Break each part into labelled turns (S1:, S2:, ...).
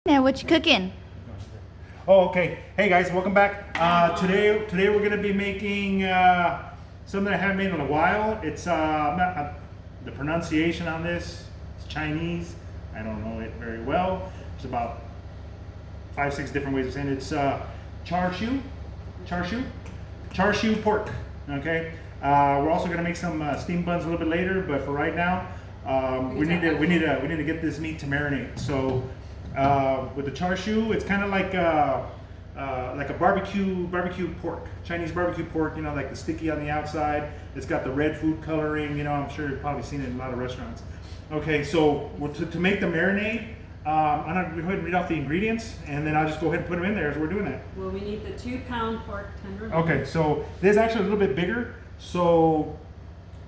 S1: Now, what you cooking?
S2: Oh, okay. Hey guys, welcome back. Today we're gonna be making something I haven't made in a while. It's the pronunciation on this is Chinese. I don't know it very well. There's about 5-6 different ways of saying it. It's Char Siu Pork. Okay. We're also gonna make some steamed buns a little bit later, but for right now, we need to get this meat to marinate. So. With the char siu, it's kind of like a barbecue pork, Chinese barbecue pork. You know, like the sticky on the outside. It's got the red food coloring. You know, I'm sure you've probably seen it in a lot of restaurants. Okay, so to make the marinade, I'm gonna go ahead and read off the ingredients, and then I'll just go ahead and put them in there as we're doing it.
S3: Well, we need the 2-pound pork tenderloin.
S2: Okay, so this is actually a little bit bigger. So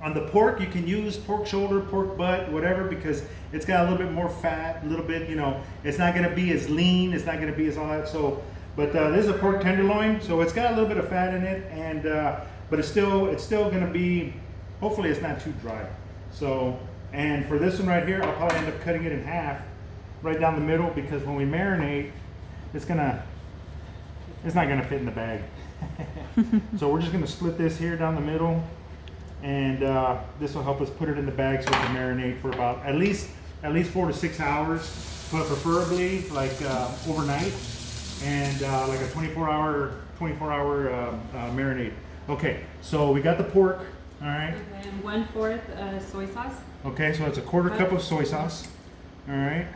S2: on the pork, you can use pork shoulder, pork butt, whatever, because it's got a little bit more fat, a little bit, you know, it's not going to be as lean, it's not going to be as all that. So, but this is a pork tenderloin, so it's got a little bit of fat in it, and but it's still going to be, hopefully it's not too dry. So, and for this one right here, I'll probably end up cutting it in half, right down the middle, because when we marinate, it's not gonna fit in the bag. So we're just gonna split this here down the middle. And this will help us put it in the bag so it can marinate for about at least 4 to 6 hours, but preferably like overnight, and like a 24-hour marinade. Okay, so we got the pork. All right.
S3: And 1/4 soy sauce.
S2: Okay, so it's a 1/4 cup of soy sauce. All right.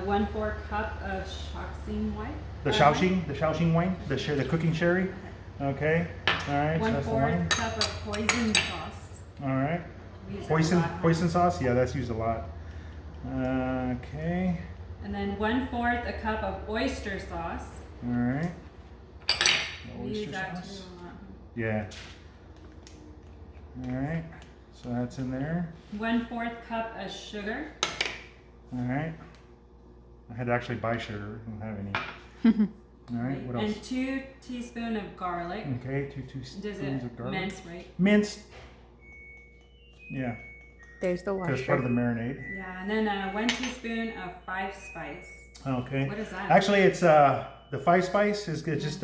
S3: 1/4 cup of Shaoxing wine.
S2: The Shaoxing wine, the cooking sherry. Okay. All right.
S3: 1/4 cup of Hoisin Sauce.
S2: All right. Hoisin Sauce. Yeah, that's used a lot. Okay.
S3: And then 1/4 a cup of Oyster Sauce.
S2: All right.
S3: We use
S2: Oyster
S3: that
S2: sauce.
S3: too a lot.
S2: Yeah. All right. So that's in there.
S3: 1/4 cup of sugar.
S2: All right. I had to actually buy sugar. I don't have any. All right. What else?
S3: And 2 teaspoons of garlic.
S2: Okay. 2 teaspoons of garlic.
S3: Minced, right?
S2: Minced. Yeah.
S1: There's the
S2: Because part of the marinade.
S3: Yeah, and then 1 teaspoon of 5 spice.
S2: Okay.
S3: What is that?
S2: Actually, it's the 5 spice is just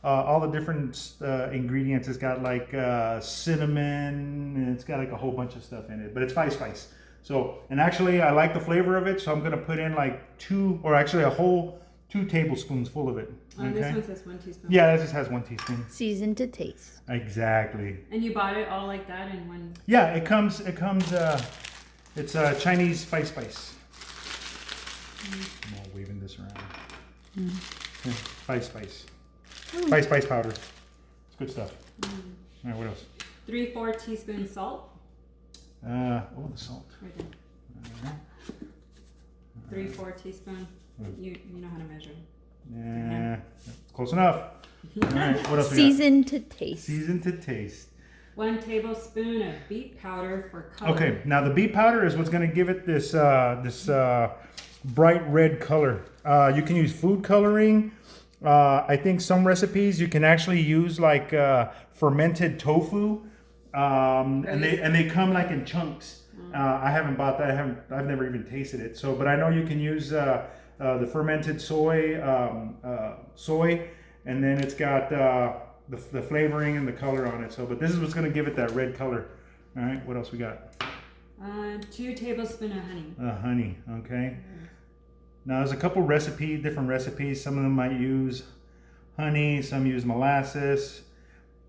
S2: all the different ingredients. It's got like cinnamon, and it's got like a whole bunch of stuff in it. But it's 5 spice. So, and actually, I like the flavor of it, so I'm gonna put in like 2, or actually a whole 2 tablespoons full of it. Okay.
S3: This one says 1 teaspoon.
S2: Yeah, that just has 1 teaspoon.
S1: Season to taste.
S2: Exactly.
S3: And you bought it all like that in one?
S2: Yeah, it comes. It's Chinese 5 spice. I'm all waving this around. 5 spice. 5 spice powder. It's good stuff. All right, what else?
S3: 3/4 teaspoon salt.
S2: The salt.
S3: Right there. 3/4 teaspoon. You know how to measure.
S2: Yeah, close enough. All right, what else we got?
S1: Season to taste.
S2: Season to taste.
S3: 1 tablespoon of beet powder for color.
S2: Okay, now the beet powder is what's going to give it this bright red color. You can use food coloring. I think some recipes you can actually use like fermented tofu, and they come like in chunks. I haven't bought that. I've never even tasted it. So, but I know you can use the fermented soy, and then it's got the flavoring and the color on it. So, but this is what's going to give it that red color. All right, what else we got?
S3: 2 tablespoons of honey.
S2: Honey, okay. Now there's a couple different recipes. Some of them might use honey, some use molasses.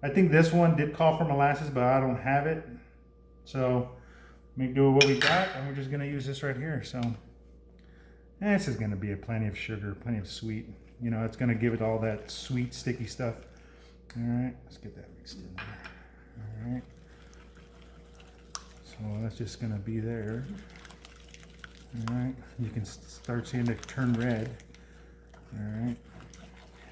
S2: I think this one did call for molasses, but I don't have it. So make do with what we got, and we're just gonna use this right here. So this is gonna be plenty of sugar, plenty of sweet. You know, it's gonna give it all that sweet, sticky stuff. All right, let's get that mixed in there. All right. So that's just gonna be there. All right, you can start seeing it turn red. All right,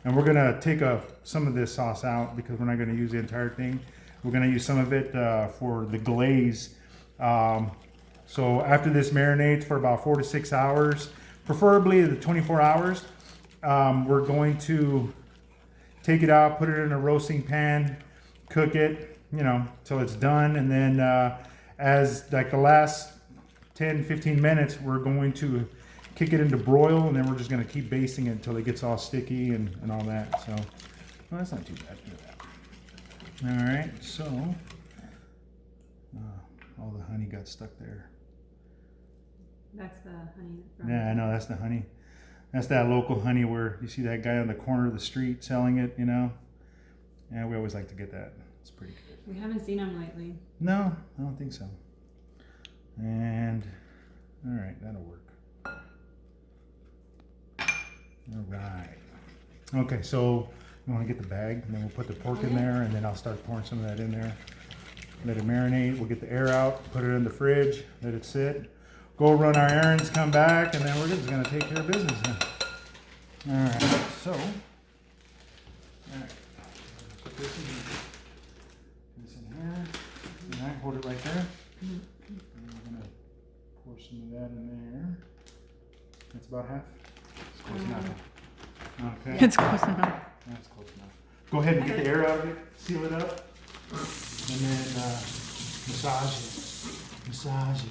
S2: and we're gonna take some of this sauce out because we're not gonna use the entire thing. We're gonna use some of it for the glaze. So after this marinates for about 4 to 6 hours, preferably the 24 hours, we're going to take it out, put it in a roasting pan, cook it, you know, till it's done, and then as like the last 10-15 minutes, we're going to kick it into broil, and then we're just gonna keep basting it until it gets all sticky and all that. So, well, that's not too bad. All right, so all the honey got stuck there.
S3: That's the honey. From
S2: Yeah, I know, that's the honey. That's that local honey where you see that guy on the corner of the street selling it, you know? Yeah, we always like to get that. It's pretty good.
S3: We haven't seen them lately.
S2: No, I don't think so. And, all right, that'll work. All right. Okay, so you want to get the bag, and then we'll put the pork in there, and then I'll start pouring some of that in there. Let it marinate. We'll get the air out, put it in the fridge, let it sit. Go run our errands, come back, and then we're just going to take care of business now. All right, so, all right, put this in here. All right, hold it right there. And we're going to pour some of that in there. That's about half. It's close enough. Okay.
S1: It's close enough.
S2: That's close enough. Go ahead and get the air out of it, seal it up, and then massage it. Massage it.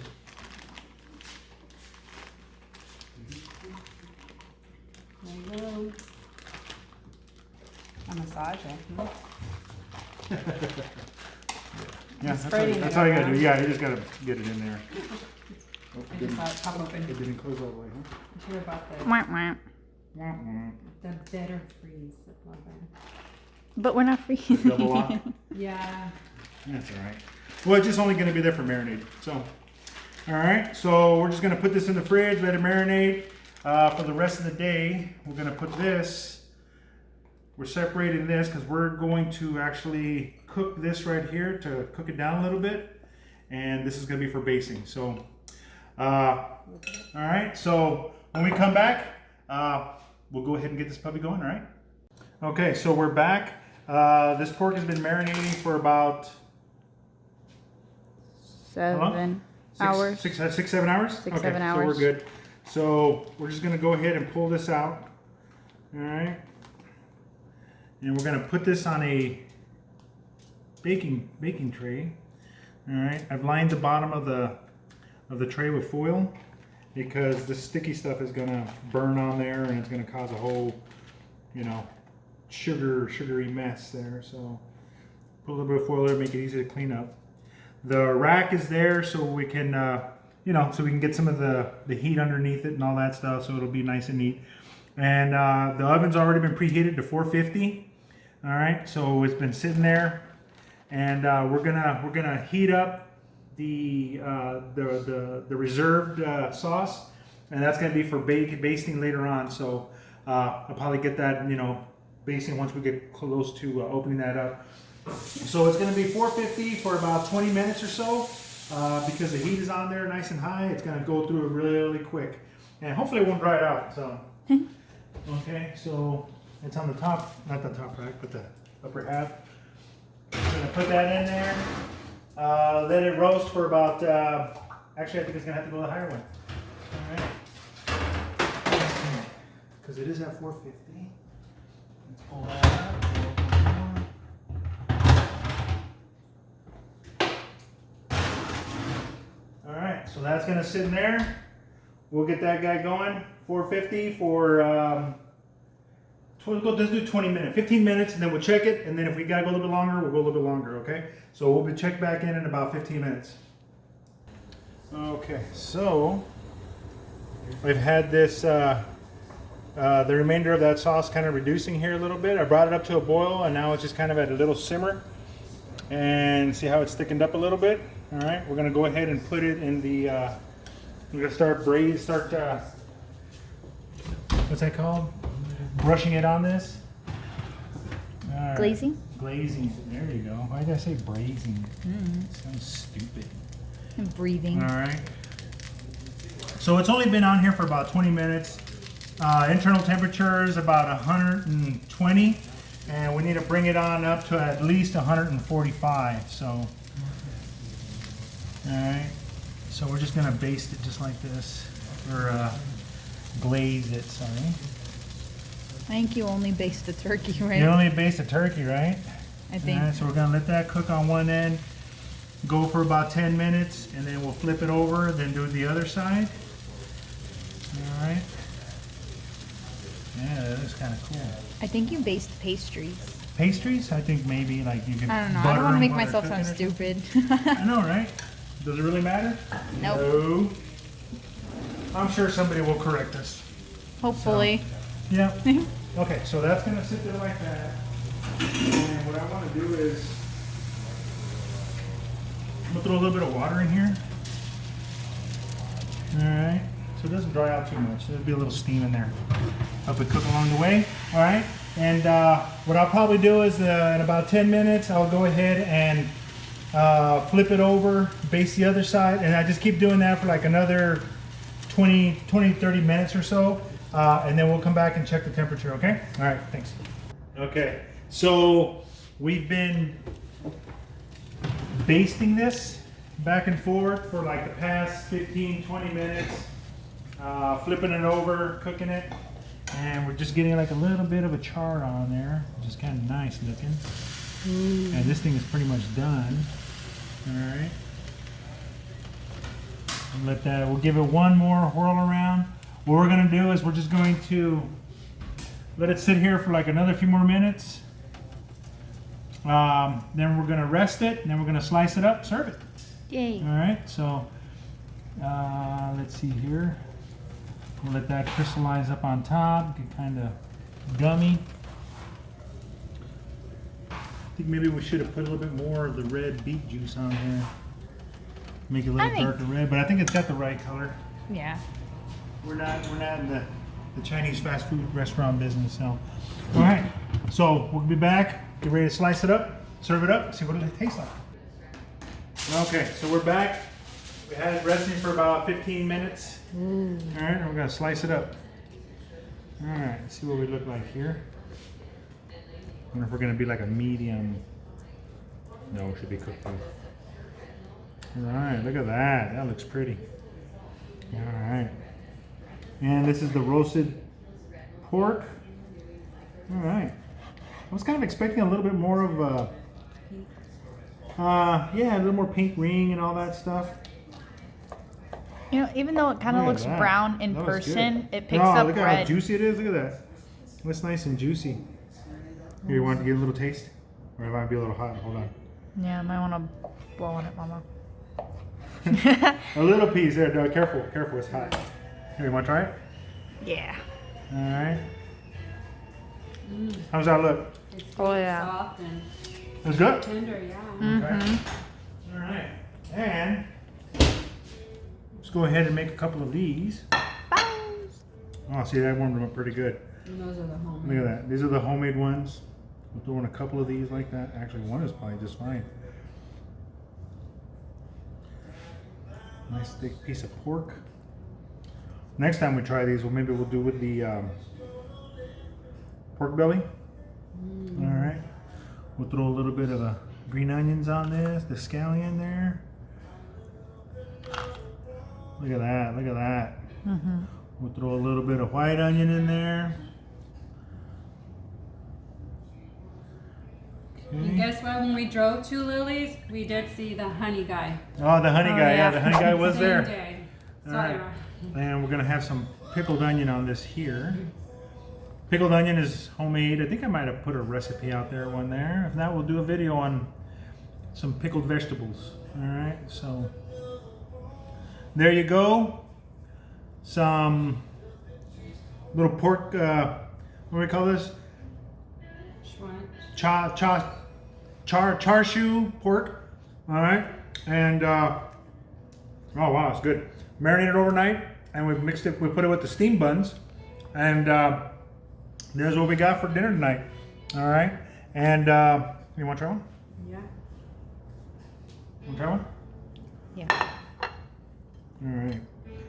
S3: There you go. A massager.
S2: Yeah,
S3: Spreading it
S2: that's all you gotta do.
S3: around.
S2: Yeah, you just gotta get it in there. Oh,
S3: I just saw it pop open.
S2: it didn't close all the way, huh?
S3: I'm sure about
S1: Wah, wah.
S3: the better freeze plug-in.
S1: But we're not free.
S2: Double lock.
S3: Yeah.
S2: That's all right. Well, it's just only gonna be there for marinade. So, all right. So we're just gonna put this in the fridge, let it marinate. For the rest of the day, we're gonna put this. We're separating this because we're going to actually cook this right here to cook it down a little bit, and this is gonna be for basting. So, all right. So when we come back, we'll go ahead and get this puppy going. All right. Okay. So we're back. This pork has been marinating for about
S1: 7 hours.
S2: 7 hours?
S1: 6,
S2: Okay,
S1: 7
S2: so
S1: hours.
S2: we're good. So we're just gonna go ahead and pull this out. All right. And we're gonna put this on a baking tray. All right. I've lined the bottom of the tray with foil because the sticky stuff is gonna burn on there and it's gonna cause a whole, you know, sugary mess there. So put a little bit of foil there, make it easy to clean up. The rack is there so we can, you know, so we can get some of the heat underneath it and all that stuff, so it'll be nice and neat. And the oven's already been preheated to 450. All right, so it's been sitting there, and we're gonna heat up the reserved sauce, and that's gonna be for basting later on. So I'll probably get that, you know, basting once we get close to opening that up. So it's going to be 450 for about 20 minutes or so because the heat is on there nice and high. It's going to go through it really quick, and hopefully it won't dry it out. So, okay, so it's on the top, not the top rack, but the upper half. I'm going to put that in there. Let it roast for about, actually I think it's going to have to go the higher one. All right. Because it is at 450. Let's pull that out. So that's going to sit in there. We'll get that guy going. 450 for, let's do 20 minutes, 15 minutes, and then we'll check it. And then if we got to go a little bit longer, we'll go a little bit longer, okay? So we'll be checked back in about 15 minutes. Okay, so we've had this, the remainder of that sauce kind of reducing here a little bit. I brought it up to a boil, and now it's just kind of at a little simmer. And see how it's thickened up a little bit. All right, we're gonna go ahead and put it in the, we're gonna start what's that called? Brushing it on this. All right.
S1: Glazing?
S2: Glazing, there you go. Why did I say braising? Sounds stupid.
S1: And breathing.
S2: All right. So it's only been on here for about 20 minutes. Internal temperature is about 120. And we need to bring it on up to at least 145. So, all right. So we're just gonna baste it just like this, or glaze it. Sorry.
S1: I think you only baste the turkey, right?
S2: You only baste the turkey, right?
S1: I think.
S2: All right, so we're gonna let that cook on one end, go for about 10 minutes, and then we'll flip it over, then do the other side. All right. Yeah, that is kind of cool.
S1: I think you baste pastries.
S2: Pastries? I think maybe like you can.
S1: I don't know. I don't want to make myself sound
S2: stupid.
S1: stupid.
S2: I know, right? Does it really matter?
S1: Nope.
S2: No. I'm sure somebody will correct us.
S1: Hopefully.
S2: Yeah. Okay, so that's gonna sit there like that. And what I want to do is I'm gonna throw a little bit of water in here. All right, so it doesn't dry out too much. There'll be a little steam in there. Help it cook along the way. All right, and what I'll probably do is in about 10 minutes, I'll go ahead and flip it over, baste the other side, and I just keep doing that for like another 30 minutes or so. And then we'll come back and check the temperature, okay? All right, thanks. Okay, so we've been basting this back and forth for like the past 15, 20 minutes, flipping it over, cooking it, and we're just getting like a little bit of a char on there, which is kind of nice looking. And this thing is pretty much done. All right. We'll give it one more whirl around. What we're gonna do is we're just going to let it sit here for like another few more minutes. Then we're gonna rest it, and then we're gonna slice it up, serve it.
S1: Yay.
S2: All right, so let's see here. We'll let that crystallize up on top, get kind of gummy. I think maybe we should have put a little bit more of the red beet juice on here. Make it a little darker red, but I think it's got the right color.
S1: Yeah.
S2: We're not in the Chinese fast food restaurant business, so. All right, so we'll be back, get ready to slice it up, serve it up, see what it tastes like. Okay, so we're back. We had it resting for about 15 minutes. All right, we're gonna slice it up. All right, let's see what we look like here. I wonder if we're gonna be like a medium. No, it should be cooked through. All right, look at that. That looks pretty. All right. And this is the roasted pork. All right. I was kind of expecting a little bit more of a, yeah, a little more pink ring and all that stuff.
S1: You know, even though it kind of
S2: Look
S1: looks
S2: at that.
S1: brown in
S2: That looks
S1: person,
S2: good.
S1: it picks up
S2: look at how
S1: red.
S2: juicy it is. Look at that. It's nice and juicy. Here, you want to get a little taste? Or it might be a little hot. Hold on.
S1: Yeah, I might want to blow on it, Mama.
S2: A little piece there. No, careful. Careful. It's hot. Here, you want to try it?
S1: Yeah.
S2: All right. How's that look?
S3: It's
S1: Oh, yeah.
S3: soft and
S2: It's good?
S3: tender, yeah.
S2: Okay. All right. And let's go ahead and make a couple of these. Oh, see, that warmed them up pretty good.
S3: And those are the homemade.
S2: Look at that. These are the homemade ones. We'll throw in a couple of these like that. Actually, one is probably just fine. Nice thick piece of pork. Next time we try these, maybe we'll do with the pork belly. All right. We'll throw a little bit of green onions on this, the scallion there. Look at that. Look at that. We'll throw a little bit of white onion in there.
S3: And guess what? When we drove to Lily's, we did see the honey guy.
S2: Oh, the honey guy. Yeah, the honey guy was
S3: Same
S2: there.
S3: day.
S2: All
S3: Saw
S2: right.
S3: you.
S2: And we're gonna have some pickled onion on this here. Pickled onion is homemade. I think I might have put a recipe out there, one there. If not, we'll do a video on some pickled vegetables. All right, so there you go. Some little pork, what do we call this?
S3: Schwanz.
S2: Char Siu Pork. All right, and oh wow, it's good. Marinated overnight, and we mixed it. We put it with the steam buns, and there's what we got for dinner tonight. All right, and you want to try one?
S3: Yeah.
S2: Want to try one?
S1: Yeah.
S2: All right.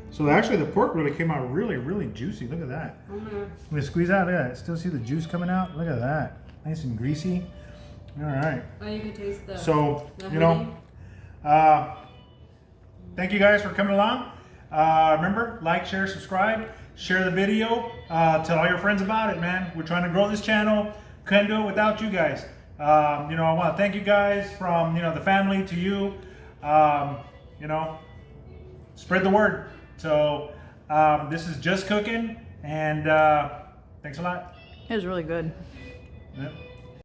S2: So actually, the pork really came out really, really juicy. Look at that.
S3: I'm gonna.
S2: Let me squeeze out. Look at that. Still see the juice coming out. Look at that. Nice and greasy. All right.
S3: Oh, you can taste the.
S2: So
S3: the
S2: you
S3: honey.
S2: know, thank you guys for coming along. Remember, like, share, subscribe, share the video, tell all your friends about it, man. We're trying to grow this channel. Couldn't do it without you guys. You know, I want to thank you guys from, you know, the family to you. You know, spread the word. So this is Just Cookin', and Thanks a lot.
S1: It was really good.
S2: Yep.